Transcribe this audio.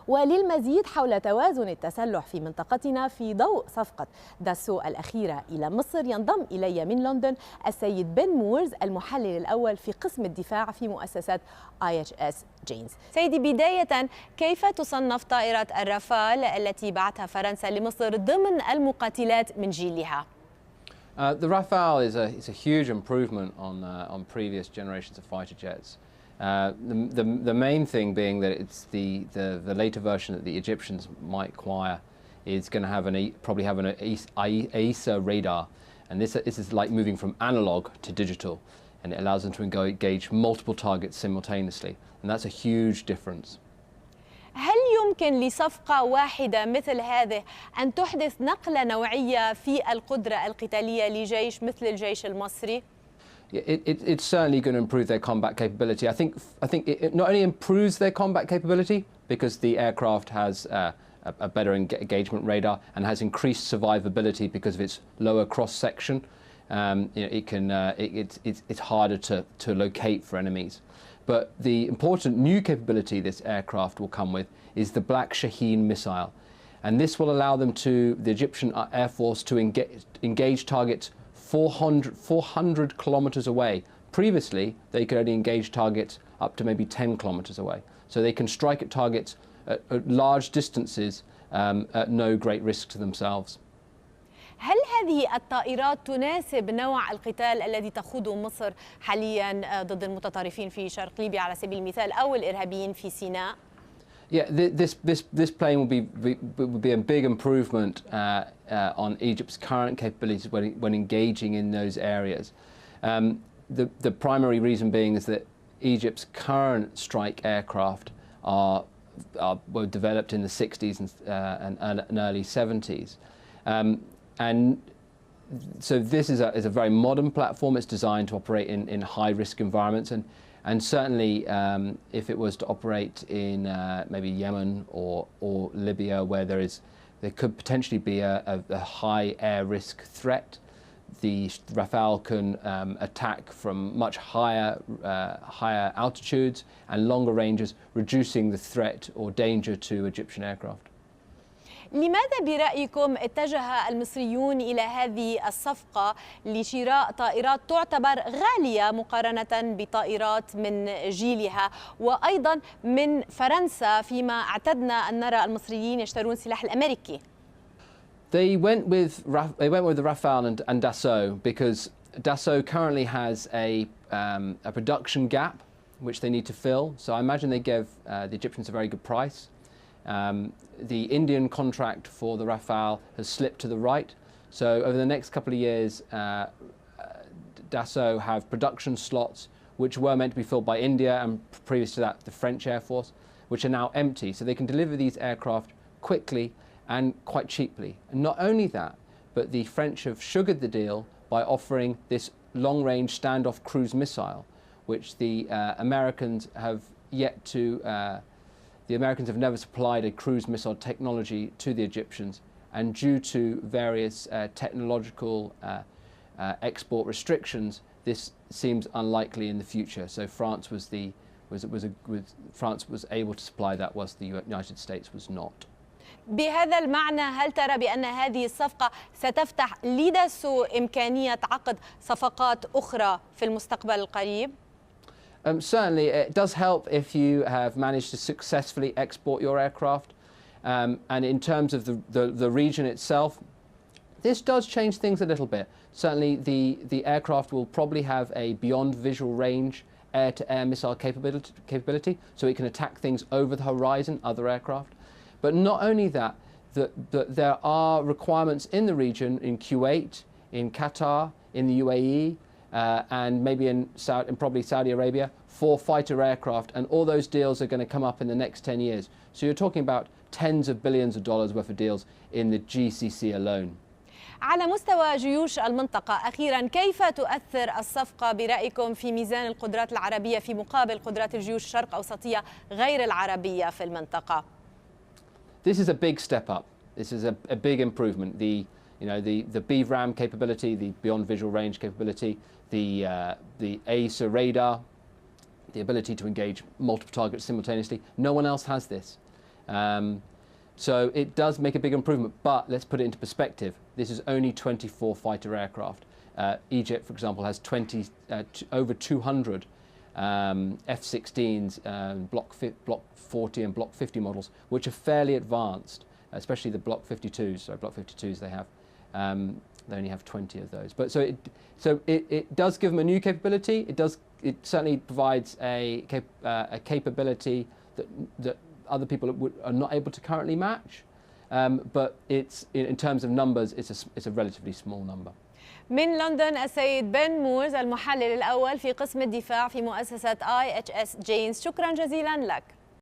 وللمزيد حول توازن التسلح في منطقتنا في ضوء صفقة داسو الأخيرة إلى مصر ينضم إلي من لندن السيد بن مورز المحلل الأول في قسم الدفاع في مؤسسة IHS جينز. سيدي، بداية كيف تصنف طائرة الرافال التي بعتها فرنسا لمصر ضمن المقاتلات من جيلها؟ The Rafale is a huge improvement on previous generations of fighter jets. The main thing being that it's the later version that the Egyptians might acquire is going to have probably have an AESA radar, and this is like moving from analog to digital, and it allows them to engage multiple targets simultaneously, and that's a huge difference. هل يمكن لصفقة واحدة مثل هذه أن تحدث نقلة نوعية في القدرة القتالية لجيش مثل الجيش المصري؟ It's certainly going to improve their combat capability. I think it not only improves their combat capability because the aircraft has a better engagement radar and has increased survivability because of its lower cross section. It's harder to locate for enemies. But the important new capability this aircraft will come with is the Black Shaheen missile. And this will allow them the Egyptian Air Force to engage targets 400 kilometers away. Previously, they could only engage targets up to maybe 10 kilometers away. So they can strike at targets at large distances at no great risk to themselves. هل هذه الطائرات تناسب نوع القتال الذي تخوضه مصر حاليا ضد المتطرفين في شرق ليبيا على سبيل المثال أو الإرهابيين في سيناء؟ Yeah, this plane will be a big improvement on Egypt's current capabilities when engaging in those areas. The primary reason being is that Egypt's current strike aircraft were developed in the 60s and early 70s. And so this is a very modern platform. It's designed to operate in high-risk environments, and certainly if it was to operate in maybe Yemen or Libya, where there could potentially be a high air risk threat, the Rafale can attack from much higher altitudes and longer ranges, reducing the threat or danger to Egyptian aircraft. لماذا برأيكم اتجه المصريون إلى هذه الصفقة لشراء طائرات تعتبر غالية مقارنة بطائرات من جيلها وأيضا من فرنسا فيما اعتدنا أن نرى المصريين يشترون سلاح الأمريكي؟ They went with the Rafale and Dassault because Dassault currently has a production gap which they need to fill. So I imagine they gave the Egyptians a very good price. The Indian contract for the Rafale has slipped to the right. So over the next couple of years, Dassault have production slots which were meant to be filled by India and previous to that the French Air Force, which are now empty. So they can deliver these aircraft quickly and quite cheaply. And not only that, but the French have sugared the deal by offering this long-range standoff cruise missile, which the Americans have yet to the Americans have never supplied a cruise missile technology to the Egyptians, and due to various technological export restrictions, this seems unlikely in the future. So France was able to supply that, whilst the United States was not. بهذا المعنى هل ترى بأن هذه الصفقة ستفتح لداسو إمكانية عقد صفقات أخرى في المستقبل القريب؟ Certainly, it does help if you have managed to successfully export your aircraft. And in terms of the region itself, this does change things a little bit. Certainly, the aircraft will probably have a beyond visual range air-to-air missile capability, so it can attack things over the horizon, other aircraft. But not only that, there are requirements in the region, in Kuwait, in Qatar, in the UAE, and maybe in probably Saudi Arabia, for fighter aircraft, and all those deals are going to come up in the next 10 years. So you're talking about tens of billions of dollars worth of deals in the GCC alone. على مستوى جيوش المنطقة أخيرا كيف تؤثر الصفقة برأيكم في ميزان القدرات العربية في مقابل قدرات الجيوش الشرق أوسطية غير العربية في المنطقة؟ This is a big step up. This is a big improvement. The BVRAM capability, the beyond visual range capability, the AESA radar, the ability to engage multiple targets simultaneously. No one else has this. So it does make a big improvement, but let's put it into perspective. This is only 24 fighter aircraft. Egypt, for example, has over 200 F-16s, Block 40 and Block 50 models, which are fairly advanced, especially the Block 52s. So Block 52s they have. They only have 20 of those. But so it does give them a new capability. It certainly provides a capability that other people are not able to currently match. But it's in terms of numbers, it's a relatively small number. من لندن السيد بن مورز المحلل الأول في قسم الدفاع في مؤسسة IHS جينز، شكرا جزيلا لك.